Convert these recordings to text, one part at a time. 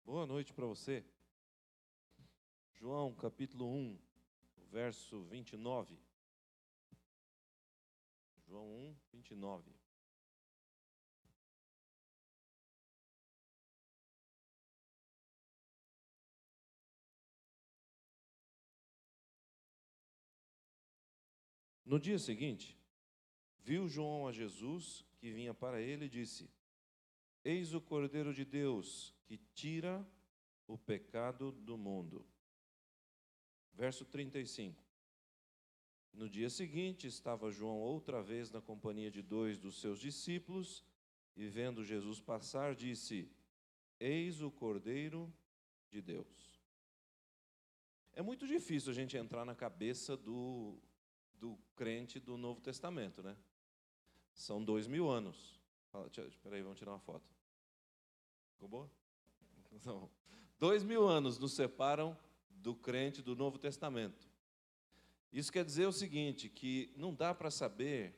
Boa noite para você. João, capítulo 1, verso 29. João 1, 29. No dia seguinte, viu João a Jesus que vinha para ele e disse: Eis o Cordeiro de Deus que tira o pecado do mundo. Verso 35. No dia seguinte, estava João outra vez na companhia de dois dos seus discípulos, e vendo Jesus passar, disse: Eis o Cordeiro de Deus. É muito difícil a gente entrar na cabeça do crente do Novo Testamento, né? São 2000 anos. Espera aí, vamos tirar uma foto. Ficou boa? Então, 2000 anos nos separam do crente do Novo Testamento. Isso quer dizer o seguinte, que não dá para saber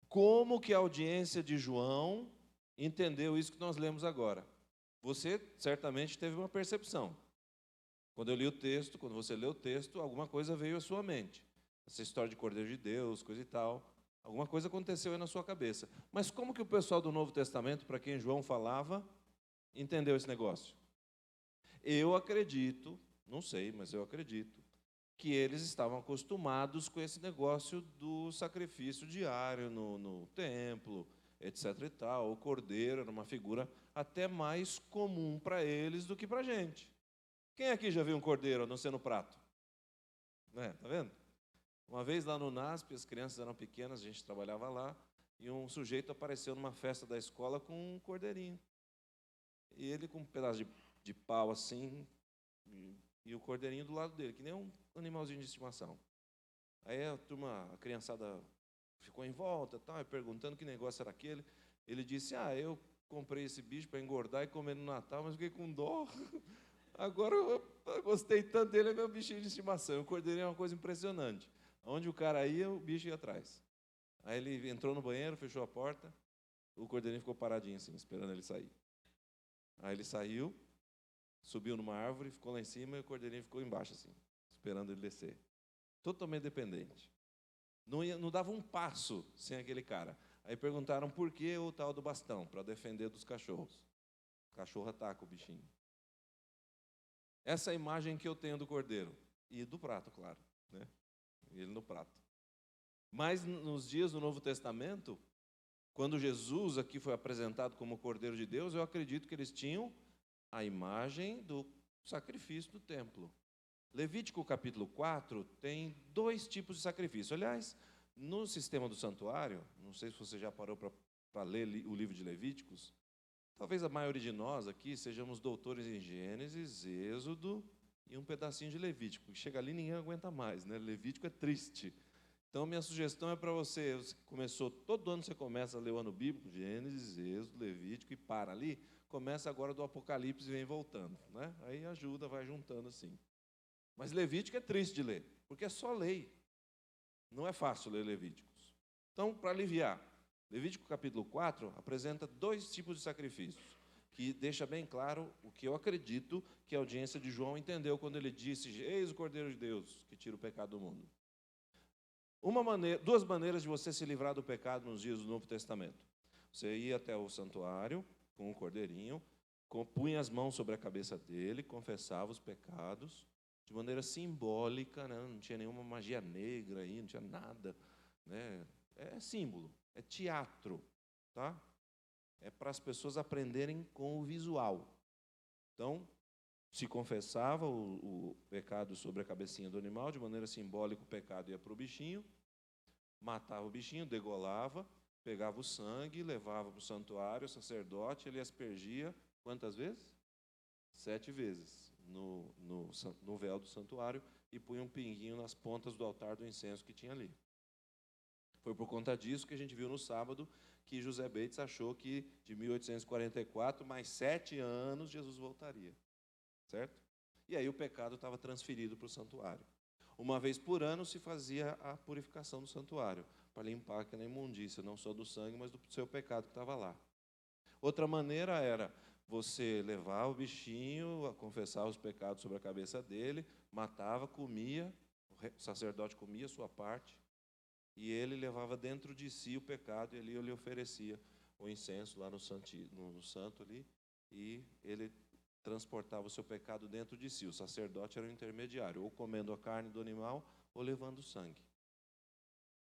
como que a audiência de João entendeu isso que nós lemos agora. Você certamente teve uma percepção. Quando eu li o texto, quando você leu o texto, alguma coisa veio à sua mente. Essa história de Cordeiro de Deus, coisa e tal. Alguma coisa aconteceu aí na sua cabeça. Mas como que o pessoal do Novo Testamento, para quem João falava, entendeu esse negócio? Eu acredito, não sei, mas eu acredito, que eles estavam acostumados com esse negócio do sacrifício diário no templo, etc. e tal. O cordeiro era uma figura até mais comum para eles do que para a gente. Quem aqui já viu um cordeiro a não ser no prato? Tá vendo? Uma vez lá no NASP, as crianças eram pequenas, a gente trabalhava lá, e um sujeito apareceu numa festa da escola com um cordeirinho. E ele com um pedaço de pau assim, e o cordeirinho do lado dele, que nem um animalzinho de estimação. Aí a criançada ficou em volta, tal, perguntando que negócio era aquele. Ele disse: eu comprei esse bicho para engordar e comer no Natal, mas fiquei com dó. Agora eu gostei tanto dele, é meu bichinho de estimação. O cordeirinho é uma coisa impressionante. Onde o cara ia, o bicho ia atrás. Aí ele entrou no banheiro, fechou a porta, o cordeirinho ficou paradinho assim, esperando ele sair. Aí ele saiu, subiu numa árvore, ficou lá em cima e o cordeirinho ficou embaixo assim, esperando ele descer. Totalmente dependente. Não dava um passo sem aquele cara. Aí perguntaram por que o tal do bastão, para defender dos cachorros. O cachorro ataca o bichinho. Essa é a imagem que eu tenho do cordeiro. E do prato, claro, né? Ele no prato. Mas nos dias do Novo Testamento, quando Jesus aqui foi apresentado como o Cordeiro de Deus, eu acredito que eles tinham a imagem do sacrifício do templo. Levítico capítulo 4 tem dois tipos de sacrifício. Aliás, no sistema do santuário, não sei se você já parou para ler o livro de Levíticos, talvez a maioria de nós aqui sejamos doutores em Gênesis, Êxodo e um pedacinho de Levítico. Chega ali ninguém aguenta mais, né? Levítico é triste. Então, minha sugestão é para você começou, todo ano você começa a ler o ano bíblico, Gênesis, Êxodo, Levítico, e para ali, começa agora do Apocalipse e vem voltando, né? Aí ajuda, vai juntando assim. Mas Levítico é triste de ler, porque é só lei. Não é fácil ler Levíticos. Então, para aliviar, Levítico capítulo 4 apresenta dois tipos de sacrifícios, que deixa bem claro o que eu acredito que a audiência de João entendeu quando ele disse: Eis o Cordeiro de Deus que tira o pecado do mundo. Duas maneiras de você se livrar do pecado nos dias do Novo Testamento. Você ia até o santuário com o cordeirinho, punha as mãos sobre a cabeça dele, confessava os pecados, de maneira simbólica, né? Não tinha nenhuma magia negra aí, não tinha nada, né? É símbolo, é teatro, tá? É para as pessoas aprenderem com o visual. Então, se confessava o pecado sobre a cabecinha do animal, de maneira simbólica o pecado ia para o bichinho, matava o bichinho, degolava, pegava o sangue, levava para o santuário, o sacerdote, ele aspergia, quantas vezes? 7 vezes no véu do santuário e punha um pinguinho nas pontas do altar do incenso que tinha ali. Foi por conta disso que a gente viu no sábado que José Bates achou que de 1844, mais 7 anos, Jesus voltaria. Certo? E aí o pecado estava transferido para o santuário. Uma vez por ano se fazia a purificação do santuário, para limpar aquela imundícia, não só do sangue, mas do seu pecado que estava lá. Outra maneira era, você levava o bichinho, confessava os pecados sobre a cabeça dele, matava, comia, o sacerdote comia a sua parte, e ele levava dentro de si o pecado, e ali ele oferecia o incenso lá no santo ali, e ele transportava o seu pecado dentro de si. O sacerdote era o intermediário, ou comendo a carne do animal, ou levando o sangue.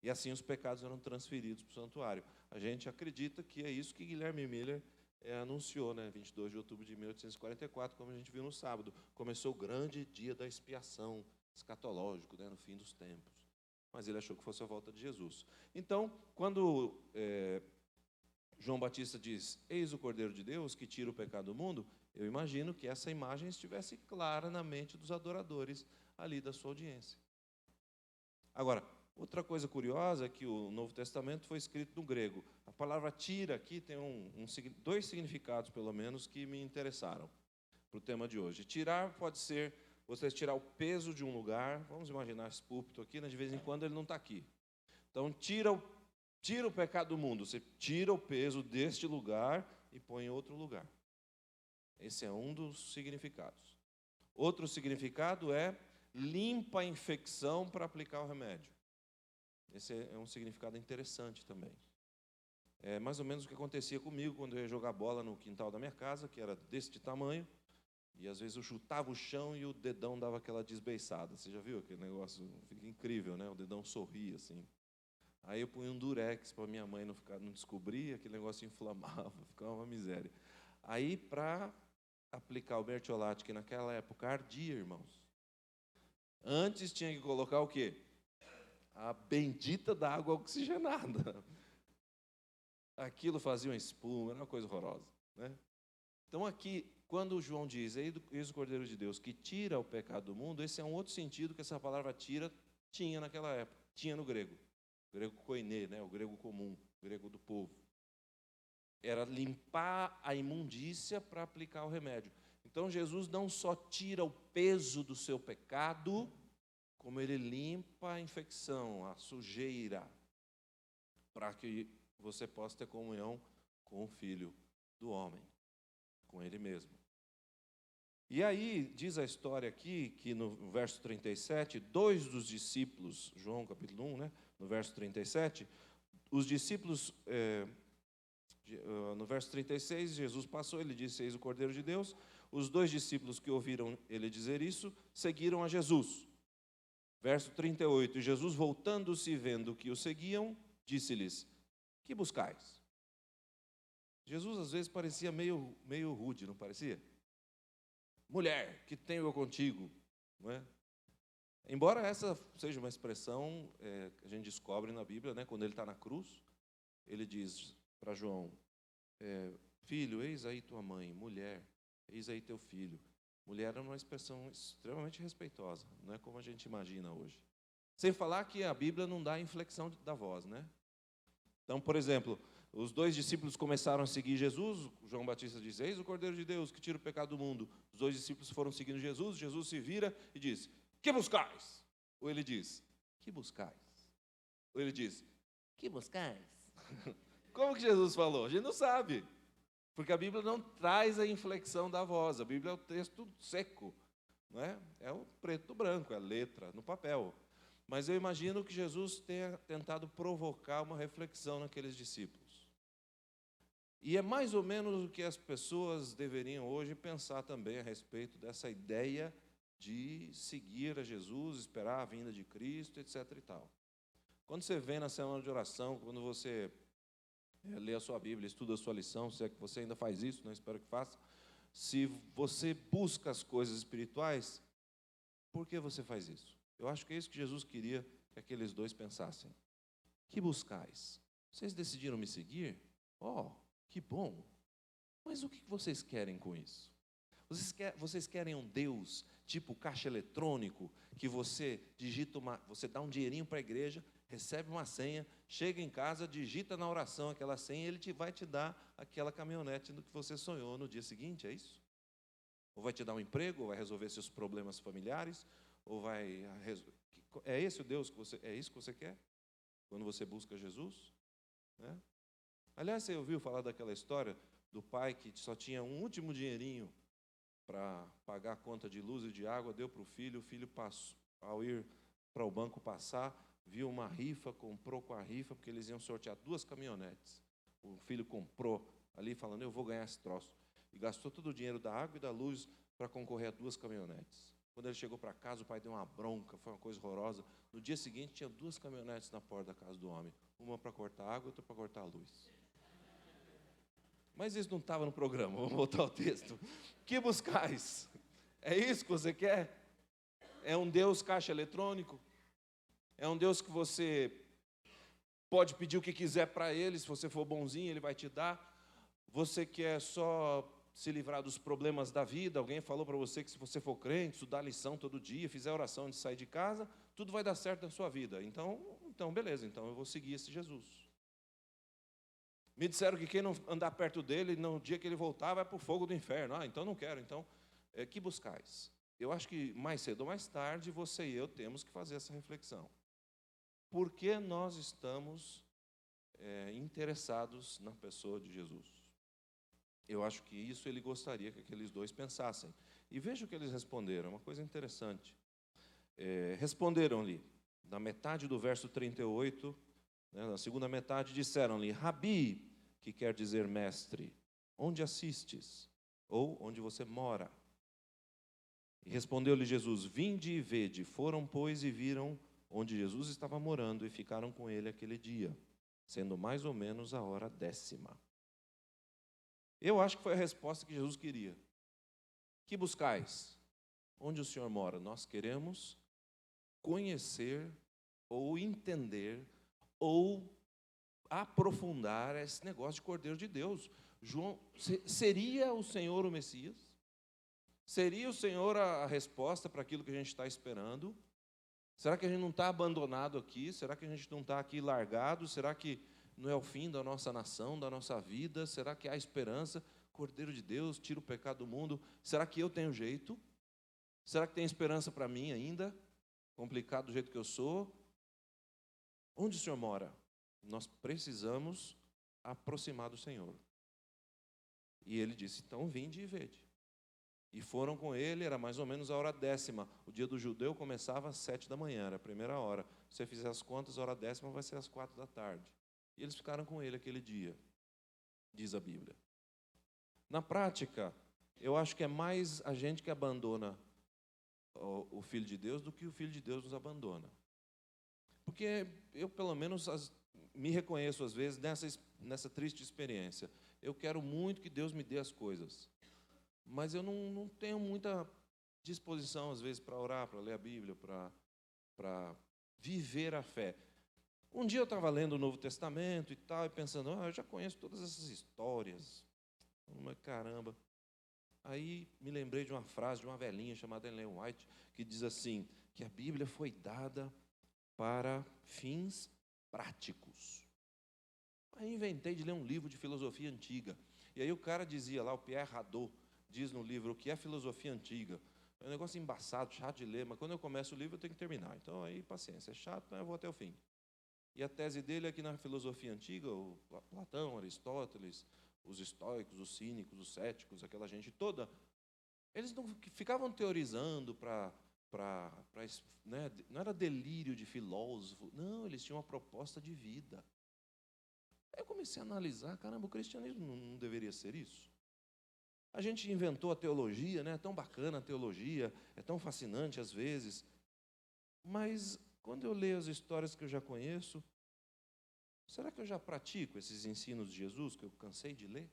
E assim os pecados eram transferidos para o santuário. A gente acredita que é isso que Guilherme Miller anunciou, 22 de outubro de 1844, como a gente viu no sábado. Começou o grande dia da expiação escatológico, no fim dos tempos. Mas ele achou que fosse a volta de Jesus. Então, quando João Batista diz, eis o Cordeiro de Deus que tira o pecado do mundo, eu imagino que essa imagem estivesse clara na mente dos adoradores ali da sua audiência. Agora, outra coisa curiosa é que o Novo Testamento foi escrito no grego. A palavra tira aqui tem dois significados, pelo menos, que me interessaram para o tema de hoje. Tirar pode ser você tirar o peso de um lugar. Vamos imaginar esse púlpito aqui, de vez em quando ele não está aqui. Então, tira o pecado do mundo. Você tira o peso deste lugar e põe em outro lugar. Esse é um dos significados. Outro significado é limpa a infecção para aplicar o remédio. Esse é um significado interessante também. É mais ou menos o que acontecia comigo quando eu ia jogar bola no quintal da minha casa, que era deste tamanho, e às vezes eu chutava o chão e o dedão dava aquela desbeiçada. Você já viu aquele negócio? Fica incrível, O dedão sorria assim. Aí eu punha um durex para minha mãe não descobrir, aquele negócio inflamava, ficava uma miséria. Aí, para aplicar o mertiolate, que naquela época ardia, irmãos, antes tinha que colocar o quê? A bendita da água oxigenada. Aquilo fazia uma espuma, era uma coisa horrorosa, Então aqui, quando João diz, eis o Cordeiro de Deus, que tira o pecado do mundo, esse é um outro sentido que essa palavra tira tinha naquela época, tinha no grego. O grego koiné, o grego comum, o grego do povo. Era limpar a imundícia para aplicar o remédio. Então Jesus não só tira o peso do seu pecado, como ele limpa a infecção, a sujeira, para que você possa ter comunhão com o Filho do homem, com ele mesmo. E aí, diz a história aqui, que no verso 37, dois dos discípulos, João capítulo 1, no verso 37, os discípulos, no verso 36, Jesus passou, ele disse, eis o Cordeiro de Deus. Os dois discípulos que ouviram ele dizer isso, seguiram a Jesus. Verso 38, Jesus voltando-se e vendo que o seguiam, disse-lhes, que buscais? Jesus às vezes parecia meio rude, não parecia? Mulher, que tenho eu contigo, não é? Embora essa seja uma expressão que a gente descobre na Bíblia, quando ele está na cruz, ele diz para João, filho, eis aí tua mãe, mulher, eis aí teu filho. Mulher é uma expressão extremamente respeitosa, não é como a gente imagina hoje. Sem falar que a Bíblia não dá inflexão da voz, Então, por exemplo, os dois discípulos começaram a seguir Jesus. João Batista diz, eis o Cordeiro de Deus que tira o pecado do mundo. Os dois discípulos foram seguindo Jesus. Jesus se vira e diz, que buscais? Ou ele diz, que buscais? Ou ele diz, que buscais? Como que Jesus falou? A gente não sabe. Porque a Bíblia não traz a inflexão da voz. A Bíblia é o texto seco. É o preto no branco, é a letra no papel. Mas eu imagino que Jesus tenha tentado provocar uma reflexão naqueles discípulos. E é mais ou menos o que as pessoas deveriam hoje pensar também a respeito dessa ideia de seguir a Jesus, esperar a vinda de Cristo, etc. e tal. Quando você vem na semana de oração, quando você lê a sua Bíblia, estuda a sua lição, se é que você ainda faz isso, espero que faça. Se você busca as coisas espirituais, por que você faz isso? Eu acho que é isso que Jesus queria que aqueles dois pensassem. Que buscais? Vocês decidiram me seguir? Que bom. Mas o que vocês querem com isso? Vocês querem um Deus tipo caixa eletrônico, que você digita você dá um dinheirinho para a igreja, recebe uma senha, chega em casa, digita na oração aquela senha, ele vai te dar aquela caminhonete do que você sonhou no dia seguinte, é isso? Ou vai te dar um emprego, ou vai resolver seus problemas familiares, ou vai... É esse o Deus é isso que você quer? Quando você busca Jesus? Aliás, você ouviu falar daquela história do pai que só tinha um último dinheirinho para pagar a conta de luz e de água, deu para o filho passou, ao ir para o banco passar, viu uma rifa, comprou com a rifa, porque eles iam sortear 2 caminhonetes. O filho comprou ali, falando, eu vou ganhar esse troço. E gastou todo o dinheiro da água e da luz para concorrer a 2 caminhonetes. Quando ele chegou para casa, o pai deu uma bronca, foi uma coisa horrorosa. No dia seguinte, tinha 2 caminhonetes na porta da casa do homem. Uma para cortar água e outra para cortar a luz. Mas isso não estava no programa, vamos voltar ao texto. Que buscais? É isso que você quer? É um Deus caixa eletrônico? É um Deus que você pode pedir o que quiser para Ele, se você for bonzinho, Ele vai te dar? Você quer só se livrar dos problemas da vida? Alguém falou para você que se você for crente, estudar lição todo dia, fizer oração de sair de casa, tudo vai dar certo na sua vida. Então beleza, então eu vou seguir esse Jesus. Me disseram que quem não andar perto dele, no dia que ele voltar, vai para o fogo do inferno. Então não quero. Então, que buscais? Eu acho que mais cedo ou mais tarde, você e eu temos que fazer essa reflexão. Por que nós estamos interessados na pessoa de Jesus? Eu acho que isso ele gostaria que aqueles 2 pensassem. E veja o que eles responderam, uma coisa interessante. Responderam-lhe, na metade do verso 38, na segunda metade, disseram-lhe, Rabi, que quer dizer mestre, onde assistes? Ou onde você mora? E respondeu-lhe Jesus, vinde e vede. Foram, pois, e viram onde Jesus estava morando e ficaram com ele aquele dia, sendo mais ou menos a hora 10ª. Eu acho que foi a resposta que Jesus queria. Que buscais? Onde o Senhor mora? Nós queremos conhecer ou entender ou aprofundar esse negócio de Cordeiro de Deus. João, seria o Senhor o Messias? Seria o Senhor a resposta para aquilo que a gente está esperando? Será que a gente não está abandonado aqui? Será que a gente não está aqui largado? Será que não é o fim da nossa nação, da nossa vida? Será que há esperança? Cordeiro de Deus, tira o pecado do mundo. Será que eu tenho jeito? Será que tem esperança para mim ainda? Complicado do jeito que eu sou? Onde o Senhor mora? Nós precisamos aproximar do Senhor. E ele disse, então vinde e vede. E foram com ele, era mais ou menos a hora 10ª. O dia do judeu começava às 7 da manhã, era a primeira hora. Se você fizer as contas, a hora 10ª vai ser às 4 da tarde. E eles ficaram com ele aquele dia, diz a Bíblia. Na prática, eu acho que é mais a gente que abandona o Filho de Deus do que o Filho de Deus nos abandona. Porque eu, pelo menos, me reconheço às vezes nessa triste experiência. Eu quero muito que Deus me dê as coisas, mas eu não tenho muita disposição, às vezes, para orar, para ler a Bíblia, para viver a fé. Um dia eu estava lendo o Novo Testamento e tal, e pensando, eu já conheço todas essas histórias. Mas caramba. Aí me lembrei de uma frase de uma velhinha chamada Ellen White, que diz assim, que a Bíblia foi dada para fins práticos. Aí inventei de ler um livro de filosofia antiga. E aí o cara dizia lá, o Pierre Hadot, diz no livro o que é filosofia antiga. É um negócio embaçado, chato de ler, mas quando eu começo o livro eu tenho que terminar. Então aí paciência, é chato, mas eu vou até o fim. E a tese dele é que na filosofia antiga, o Platão, Aristóteles, os estoicos, os cínicos, os céticos, aquela gente toda, eles não ficavam teorizando né, não era delírio de filósofo, não, eles tinham uma proposta de vida. Aí eu comecei a analisar, caramba, o cristianismo não deveria ser isso? A gente inventou a teologia, né? É tão bacana a teologia, é tão fascinante às vezes, mas quando eu leio as histórias que eu já conheço, será que eu já pratico esses ensinos de Jesus que eu cansei de ler?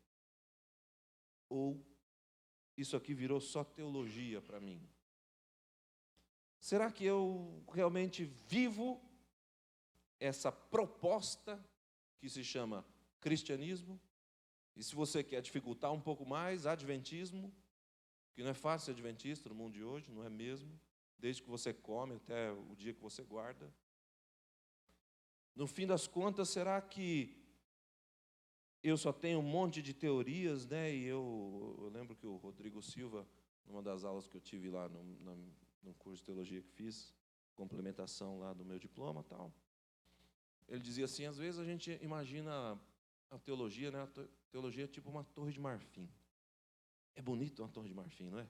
Ou isso aqui virou só teologia para mim? Será que eu realmente vivo essa proposta que se chama cristianismo? E se você quer dificultar um pouco mais, adventismo, que não é fácil ser adventista no mundo de hoje, não é mesmo? Desde que você come até o dia que você guarda. No fim das contas, será que eu só tenho um monte de teorias, né? E eu lembro que o Rodrigo Silva, numa das aulas que eu tive lá no curso de teologia que fiz, complementação lá do meu diploma e tal, ele dizia assim, às vezes a gente imagina A teologia, né? A teologia é tipo uma torre de marfim. É bonito uma torre de marfim, não é?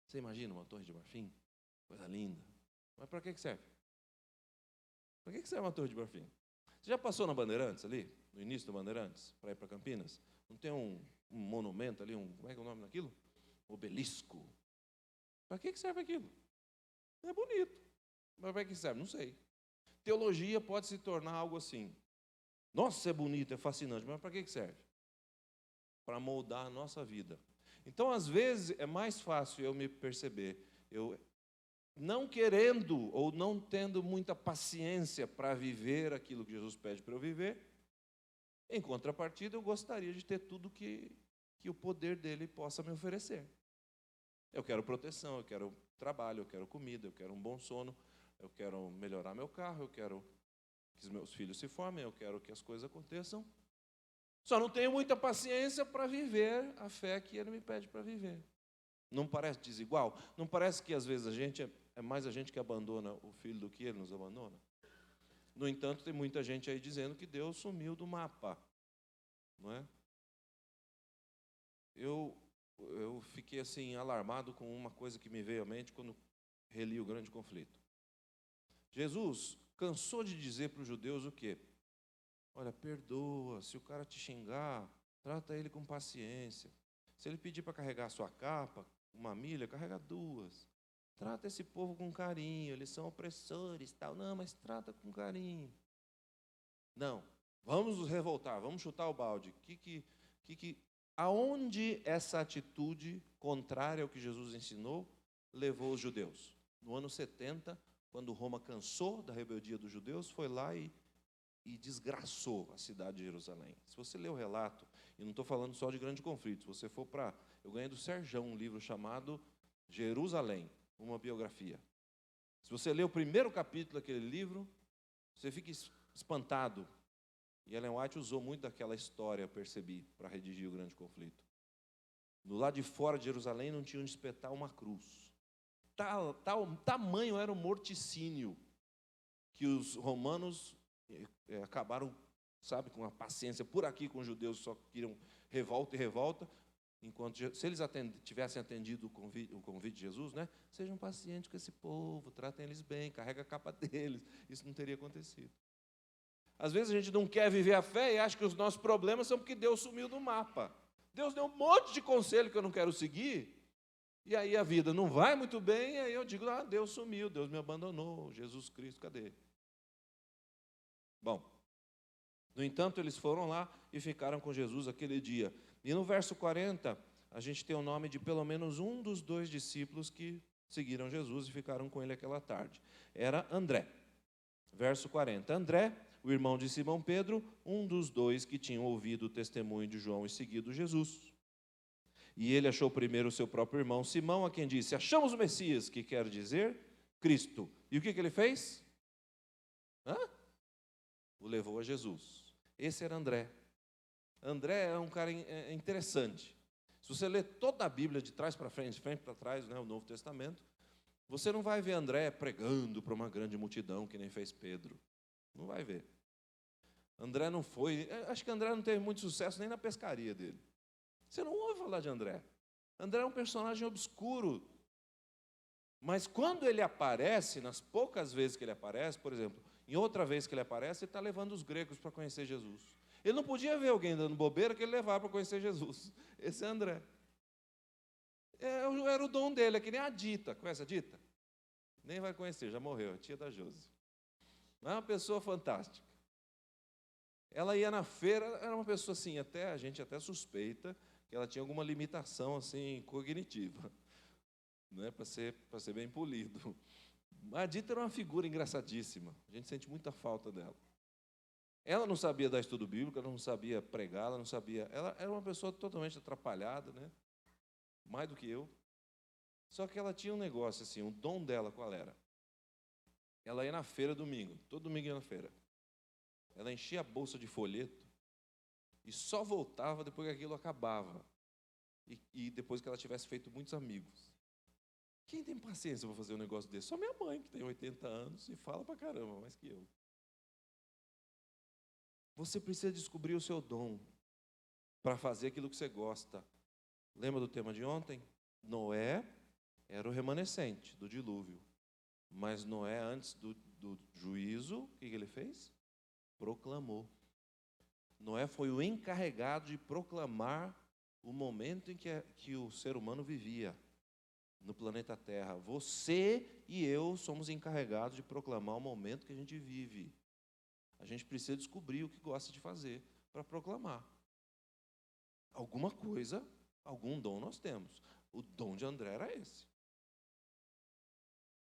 Você imagina uma torre de marfim? Coisa linda. Mas para que serve? Para que serve uma torre de marfim? Você já passou na Bandeirantes ali, no início da Bandeirantes, para ir para Campinas? Não tem um monumento ali, como é que é o nome daquilo? Obelisco. Para que serve aquilo? É bonito. Mas para que serve? Não sei. Teologia pode se tornar algo assim. Nossa, é bonito, é fascinante, mas para que serve? Para moldar a nossa vida. Então, às vezes, é mais fácil eu me perceber, eu não querendo ou não tendo muita paciência para viver aquilo que Jesus pede para eu viver. Em contrapartida, eu gostaria de ter tudo que o poder dele possa me oferecer. Eu quero proteção, eu quero trabalho, eu quero comida, eu quero um bom sono, eu quero melhorar meu carro, eu quero que os meus filhos se formem, eu quero que as coisas aconteçam. Só não tenho muita paciência para viver a fé que ele me pede para viver. Não parece desigual? Não parece que às vezes a gente é mais a gente que abandona o filho do que ele nos abandona? No entanto, tem muita gente aí dizendo que Deus sumiu do mapa, não é? Eu fiquei assim alarmado com uma coisa que me veio à mente quando reli o Grande Conflito. Jesus cansou de dizer para os judeus o quê? Olha, perdoa, se o cara te xingar, trata ele com paciência. Se ele pedir para carregar a sua capa, uma milha, carrega duas. Trata esse povo com carinho, eles são opressores, tal. Não, mas trata com carinho. Não, vamos nos revoltar, vamos chutar o balde. Aonde essa atitude contrária ao que Jesus ensinou levou os judeus? No ano 70, quando Roma cansou da rebeldia dos judeus, foi lá e desgraçou a cidade de Jerusalém. Se você ler o relato, e não estou falando só de Grande Conflito, se você for para... Eu ganhei do Serjão um livro chamado Jerusalém, uma biografia. Se você ler o primeiro capítulo daquele livro, você fica espantado. E Ellen White usou muito daquela história, eu percebi, para redigir o Grande Conflito. Do lado de fora de Jerusalém não tinha onde espetar uma cruz. Tamanho era o morticínio que os romanos acabaram, sabe, com a paciência por aqui com os judeus que só queriam revolta e revolta, enquanto se eles tivessem atendido o convite de Jesus, né? Sejam pacientes com esse povo, tratem eles bem, carrega a capa deles. Isso não teria acontecido. Às vezes a gente não quer viver a fé e acha que os nossos problemas são porque Deus sumiu do mapa. Deus deu um monte de conselho que eu não quero seguir, e aí a vida não vai muito bem, e aí eu digo, Deus sumiu, Deus me abandonou, Jesus Cristo, cadê? Bom, no entanto, eles foram lá e ficaram com Jesus aquele dia. E no verso 40, a gente tem o nome de pelo menos um dos dois discípulos que seguiram Jesus e ficaram com ele aquela tarde. Era André. Verso 40. André, o irmão de Simão Pedro, um dos dois que tinham ouvido o testemunho de João e seguido Jesus. E ele achou primeiro o seu próprio irmão Simão, a quem disse, achamos o Messias, que quer dizer Cristo. E o que ele fez? O levou a Jesus. Esse era André. André é um cara interessante. Se você ler toda a Bíblia de trás para frente, de frente para trás, né, o Novo Testamento, você não vai ver André pregando para uma grande multidão, que nem fez Pedro. Não vai ver. André não foi... Acho que André não teve muito sucesso nem na pescaria dele. Você não ouve falar de André. André é um personagem obscuro. Mas quando ele aparece, nas poucas vezes que ele aparece, por exemplo, em outra vez que ele aparece, ele está levando os gregos para conhecer Jesus. Ele não podia ver alguém dando bobeira que ele levava para conhecer Jesus. Esse é André. Era o dom dele, é que nem a Dita. Conhece a Dita? Nem vai conhecer, já morreu, a tia da Josi. É uma pessoa fantástica. Ela ia na feira, era uma pessoa assim, a gente até suspeita que ela tinha alguma limitação assim, cognitiva, né, para ser bem polido. A Dita era uma figura engraçadíssima, a gente sente muita falta dela. Ela não sabia dar estudo bíblico, ela não sabia pregar, ela não sabia... Ela era uma pessoa totalmente atrapalhada, né? Mais do que eu. Só que ela tinha um negócio assim, o dom dela qual era? Ela ia na feira domingo, todo domingo ia na feira. Ela enchia a bolsa de folheto e só voltava depois que aquilo acabava. E depois que ela tivesse feito muitos amigos. Quem tem paciência para fazer um negócio desse? Só minha mãe, que tem 80 anos e fala pra caramba, mais que eu. Você precisa descobrir o seu dom. para fazer aquilo que você gosta. Lembra do tema de ontem? Noé era o remanescente do dilúvio. Mas Noé, antes do juízo, o que ele fez? Proclamou. Noé foi o encarregado de proclamar o momento em que o ser humano vivia no planeta Terra. Você e eu somos encarregados de proclamar o momento que a gente vive. A gente precisa descobrir o que gosta de fazer para proclamar. Alguma coisa, algum dom nós temos. O dom de André era esse.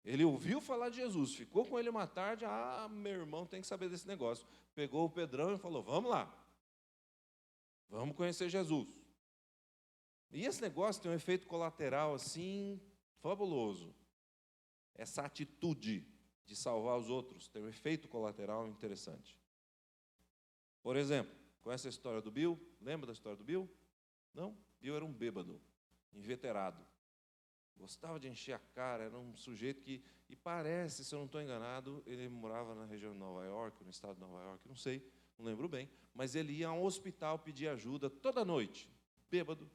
Ele ouviu falar de Jesus, ficou com ele uma tarde, meu irmão tem que saber desse negócio. Pegou o Pedrão e falou, vamos lá, vamos conhecer Jesus. E esse negócio tem um efeito colateral assim, fabuloso. Essa atitude de salvar os outros tem um efeito colateral interessante. Por exemplo, conhece a história do Bill? Lembra da história do Bill? Não? Bill era um bêbado, inveterado. Gostava de encher a cara, era um sujeito que, e parece, se eu não estou enganado, ele morava na região de Nova York, no estado de Nova York, não sei, não lembro bem, mas ele ia a um hospital pedir ajuda toda noite, bêbado.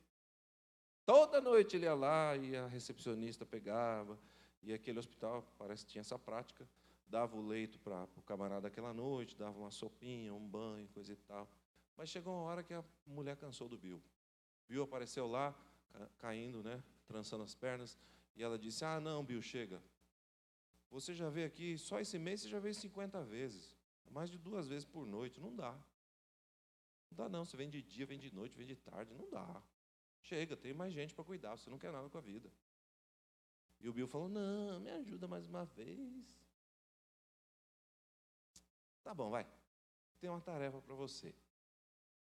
Toda noite ele ia lá e a recepcionista pegava, e aquele hospital, parece que tinha essa prática, dava o leito para o camarada aquela noite, dava uma sopinha, um banho, coisa e tal. Mas chegou uma hora que a mulher cansou do Bill. Bill apareceu lá, caindo, né, trançando as pernas, e ela disse, não, Bill, chega. Você já veio aqui, só esse mês você já veio 50 vezes. Mais de 2 vezes por noite, não dá. Não dá não, você vem de dia, vem de noite, vem de tarde, não dá. Chega, tem mais gente para cuidar, você não quer nada com a vida. E o Bill falou, não, me ajuda mais uma vez. Tá bom, vai. Tem uma tarefa para você.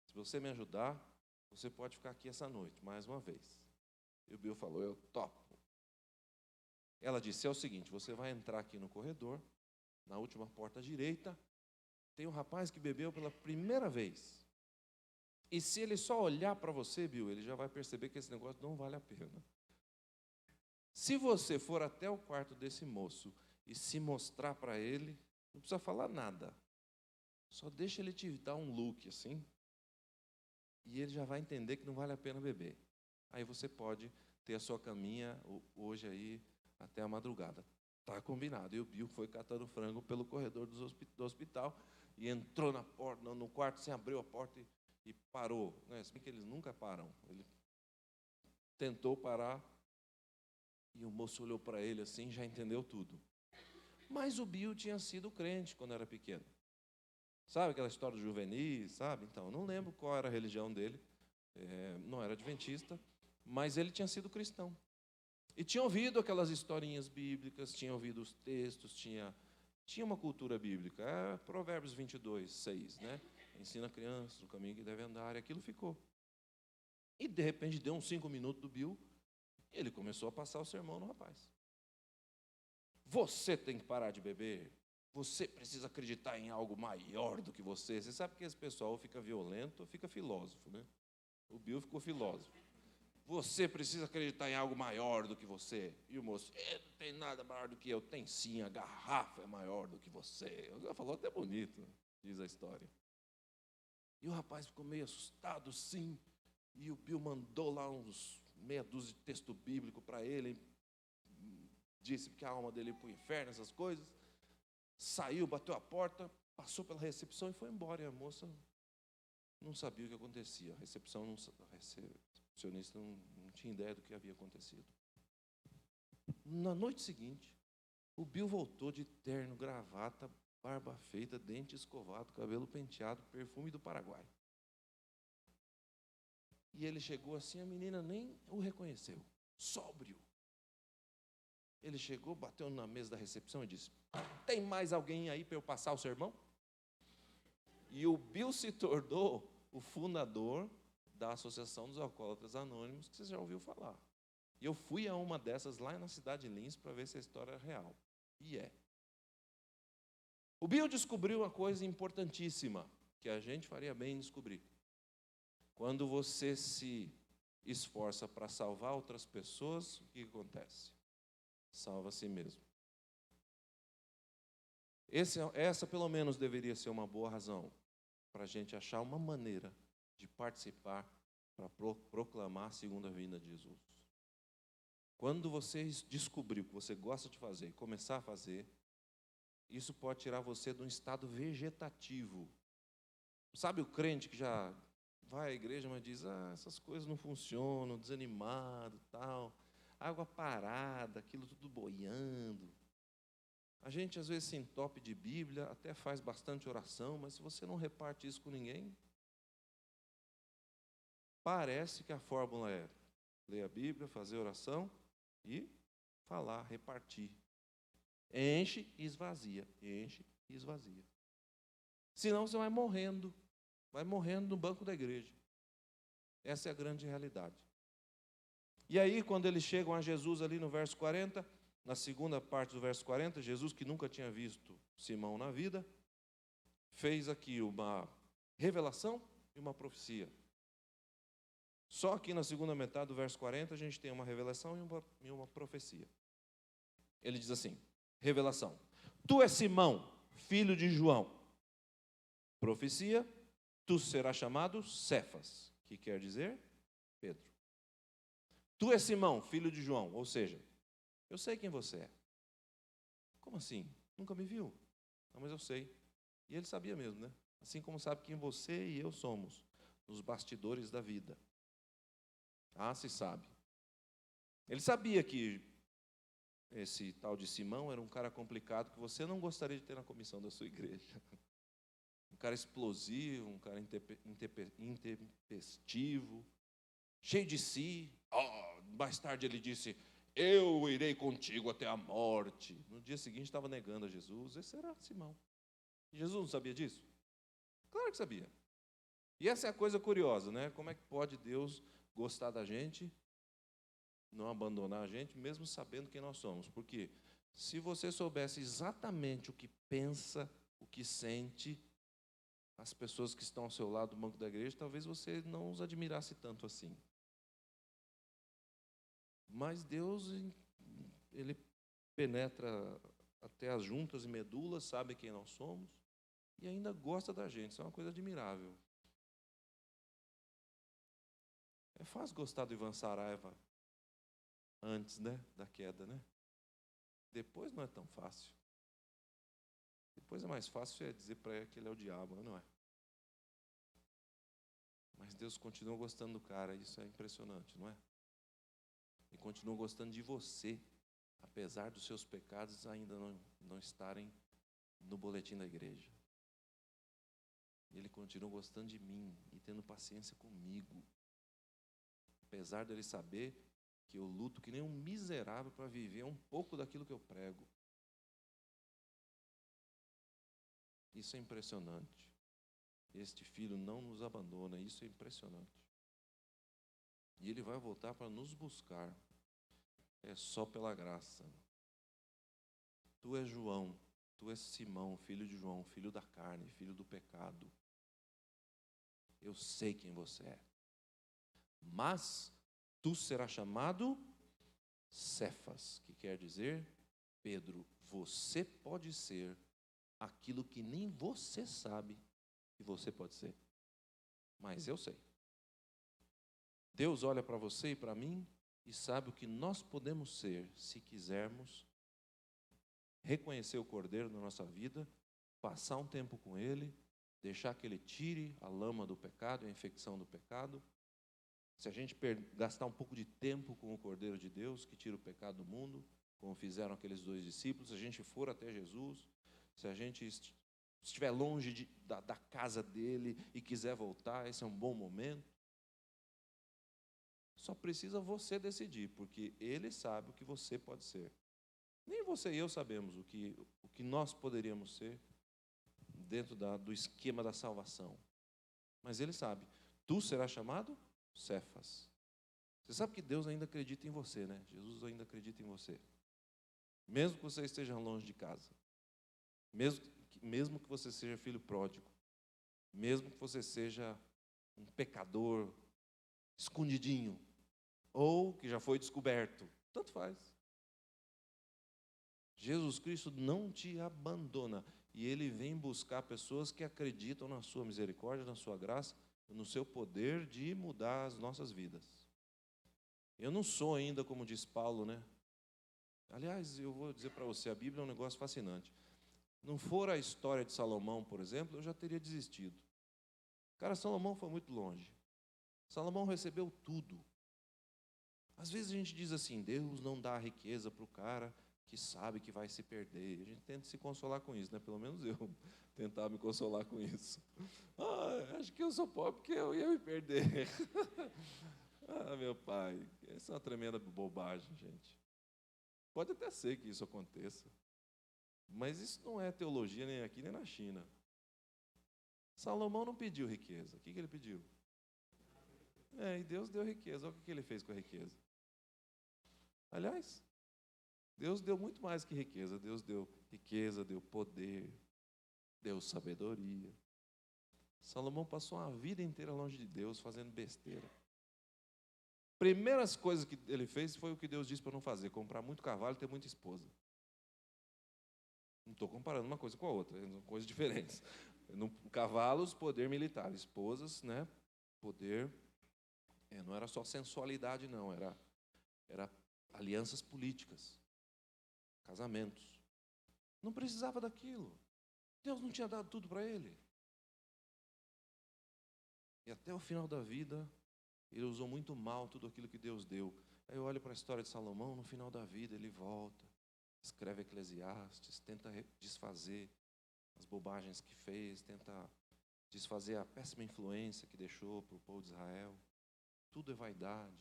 Se você me ajudar, você pode ficar aqui essa noite, mais uma vez. E o Bill falou, eu topo. Ela disse, é o seguinte, você vai entrar aqui no corredor, na última porta à direita, tem um rapaz que bebeu pela primeira vez. E se ele só olhar para você, Bill, ele já vai perceber que esse negócio não vale a pena. Se você for até o quarto desse moço e se mostrar para ele, não precisa falar nada. Só deixa ele te dar um look assim, e ele já vai entender que não vale a pena beber. Aí você pode ter a sua caminha hoje aí até a madrugada. Tá combinado. E o Bill foi catando frango pelo corredor do hospital e entrou na porta, no quarto, assim, abriu a porta e parou. Se bem que eles nunca param. Ele tentou parar e o moço olhou para ele assim, já entendeu tudo. Mas o Bill tinha sido crente quando era pequeno. Sabe aquela história do juvenis, sabe? Então, não lembro qual era a religião dele. Não era adventista, mas ele tinha sido cristão. E tinha ouvido aquelas historinhas bíblicas, tinha ouvido os textos, tinha uma cultura bíblica. Provérbios 22, 6, né? Ensina a criança no caminho que deve andar, e aquilo ficou. E, de repente, deu uns 5 minutos do Bill, e ele começou a passar o sermão no rapaz. Você tem que parar de beber. Você precisa acreditar em algo maior do que você. Você sabe que esse pessoal fica violento ou fica filósofo, né? O Bill ficou filósofo. Você precisa acreditar em algo maior do que você. E o moço, não tem nada maior do que eu. Tem sim, a garrafa é maior do que você. Ele falou até bonito, diz a história. E o rapaz ficou meio assustado, sim. E o Bill mandou lá uns meia dúzia de texto bíblico para ele. Disse que a alma dele ia para o inferno, essas coisas. Saiu, bateu a porta, passou pela recepção e foi embora. E a moça não sabia o que acontecia. A recepcionista não tinha ideia do que havia acontecido. Na noite seguinte, o Bill voltou de terno, gravata, barba feita, dente escovado, cabelo penteado, perfume do Paraguai. E ele chegou assim, a menina nem o reconheceu, sóbrio. Ele chegou, bateu na mesa da recepção e disse, tem mais alguém aí para eu passar o sermão? E o Bill se tornou o fundador da Associação dos Alcoólatras Anônimos, que você já ouviu falar. E eu fui a uma dessas lá na cidade de Lins para ver se a história é real. E é. O Bill descobriu uma coisa importantíssima, que a gente faria bem em descobrir. Quando você se esforça para salvar outras pessoas, o que acontece? Salva a si mesmo. Essa, pelo menos, deveria ser uma boa razão para a gente achar uma maneira de participar para proclamar a segunda vinda de Jesus. Quando você descobrir o que você gosta de fazer e começar a fazer, isso pode tirar você de um estado vegetativo. Sabe o crente que já vai à igreja, mas diz, essas coisas não funcionam, desanimado, tal, água parada, aquilo tudo boiando. A gente às vezes se entope de Bíblia, até faz bastante oração, mas se você não reparte isso com ninguém, parece que a fórmula é ler a Bíblia, fazer oração e falar, repartir. Enche e esvazia, enche e esvazia. Senão você vai morrendo no banco da igreja. Essa é a grande realidade. E aí, quando eles chegam a Jesus ali no verso 40, na segunda parte do verso 40, Jesus, que nunca tinha visto Simão na vida, fez aqui uma revelação e uma profecia. Só aqui na segunda metade do verso 40, a gente tem uma revelação e uma profecia. Ele diz assim, revelação. Tu és Simão, filho de João. Profecia, tu serás chamado Cefas, que quer dizer Pedro. Tu és Simão, filho de João, ou seja, eu sei quem você é. Como assim? Nunca me viu? Não, mas eu sei. E ele sabia mesmo, né? Assim como sabe quem você e eu somos, nos bastidores da vida. Se sabe. Ele sabia que esse tal de Simão era um cara complicado que você não gostaria de ter na comissão da sua igreja. Um cara explosivo, um cara intempestivo, cheio de si. Mais tarde ele disse, eu irei contigo até a morte. No dia seguinte estava negando a Jesus. Esse era Simão. E Jesus não sabia disso? Claro que sabia. E essa é a coisa curiosa, né? Como é que pode Deus gostar da gente, não abandonar a gente, mesmo sabendo quem nós somos? Porque se você soubesse exatamente o que pensa, o que sente, as pessoas que estão ao seu lado do banco da igreja, talvez você não os admirasse tanto assim. Mas Deus, Ele penetra até as juntas e medulas, sabe quem nós somos, e ainda gosta da gente. Isso é uma coisa admirável. É fácil gostar do Ivan Saraiva antes, né, da queda, né? Depois não é tão fácil. Depois é mais fácil dizer para ele que ele é o diabo, não é? Mas Deus continua gostando do cara, isso é impressionante, não é? E continua gostando de você, apesar dos seus pecados ainda não estarem no boletim da igreja. Ele continua gostando de mim e tendo paciência comigo, apesar dele saber que eu luto que nem um miserável para viver um pouco daquilo que eu prego. Isso é impressionante. Este filho não nos abandona, isso é impressionante. E ele vai voltar para nos buscar. É só pela graça. Tu és João, tu és Simão, filho de João, filho da carne, filho do pecado. Eu sei quem você é. Mas tu serás chamado Cefas, que quer dizer Pedro. Você pode ser aquilo que nem você sabe que você pode ser. Mas eu sei. Deus olha para você e para mim e sabe o que nós podemos ser se quisermos reconhecer o Cordeiro na nossa vida, passar um tempo com Ele, deixar que Ele tire a lama do pecado, a infecção do pecado. Se a gente gastar um pouco de tempo com o Cordeiro de Deus, que tira o pecado do mundo, como fizeram aqueles 2 discípulos, se a gente for até Jesus, se a gente estiver longe da casa dele e quiser voltar, esse é um bom momento. Só precisa você decidir, porque ele sabe o que você pode ser. Nem você e eu sabemos o que nós poderíamos ser dentro do esquema da salvação. Mas ele sabe. Tu serás chamado Cefas. Você sabe que Deus ainda acredita em você, né? Jesus ainda acredita em você. Mesmo que você esteja longe de casa. Mesmo que você seja filho pródigo. Mesmo que você seja um pecador escondidinho. Ou que já foi descoberto. Tanto faz. Jesus Cristo não te abandona. E Ele vem buscar pessoas que acreditam na sua misericórdia, na sua graça, no seu poder de mudar as nossas vidas. Eu não sou ainda, como diz Paulo, né? Aliás, eu vou dizer para você, a Bíblia é um negócio fascinante. Não for a história de Salomão, por exemplo, eu já teria desistido. Cara, Salomão foi muito longe. Salomão recebeu tudo. Às vezes a gente diz assim, Deus não dá riqueza para o cara que sabe que vai se perder. A gente tenta se consolar com isso, né? Pelo menos eu tentava me consolar com isso. Acho que eu sou pobre porque eu ia me perder. Meu pai, essa é uma tremenda bobagem, gente. Pode até ser que isso aconteça, mas isso não é teologia nem aqui nem na China. Salomão não pediu riqueza. O que ele pediu? E Deus deu riqueza. Olha o que ele fez com a riqueza. Aliás, Deus deu muito mais que riqueza. Deus deu riqueza, deu poder, deu sabedoria. Salomão passou uma vida inteira longe de Deus, fazendo besteira. Primeiras coisas que ele fez foi o que Deus disse para não fazer: comprar muito cavalo e ter muita esposa. Não estou comparando uma coisa com a outra, são coisas diferentes. Cavalos, poder militar; esposas, né? Poder. Não era só sensualidade, não, era alianças políticas, casamentos. Não precisava daquilo. Deus não tinha dado tudo para ele. E até o final da vida, ele usou muito mal tudo aquilo que Deus deu. Aí eu olho para a história de Salomão, no final da vida ele volta, escreve Eclesiastes, tenta desfazer as bobagens que fez, tenta desfazer a péssima influência que deixou para o povo de Israel. Tudo é vaidade.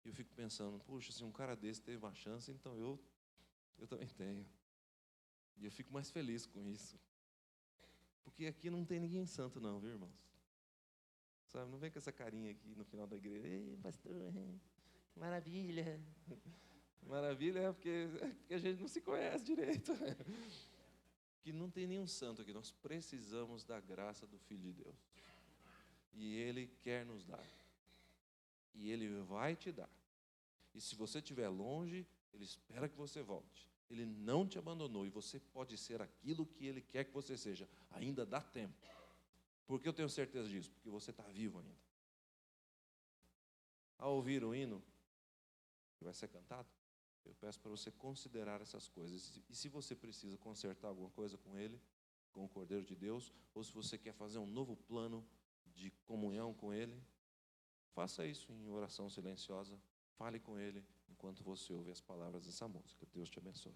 E eu fico pensando, puxa, se um cara desse teve uma chance, então eu também tenho. E eu fico mais feliz com isso. Porque aqui não tem ninguém santo não, viu, irmãos? Sabe, não vem com essa carinha aqui no final da igreja. Ei, pastor, maravilha. Maravilha é porque a gente não se conhece direito. Que não tem nenhum santo aqui. Nós precisamos da graça do Filho de Deus. E Ele quer nos dar. E Ele vai te dar. E se você estiver longe, Ele espera que você volte. Ele não te abandonou e você pode ser aquilo que Ele quer que você seja. Ainda dá tempo. Por que eu tenho certeza disso? Porque você está vivo ainda. Ao ouvir o hino que vai ser cantado, eu peço para você considerar essas coisas. E se você precisa consertar alguma coisa com Ele, com o Cordeiro de Deus, ou se você quer fazer um novo plano de comunhão com Ele, faça isso em oração silenciosa. Fale com Ele enquanto você ouve as palavras dessa música. Deus te abençoe.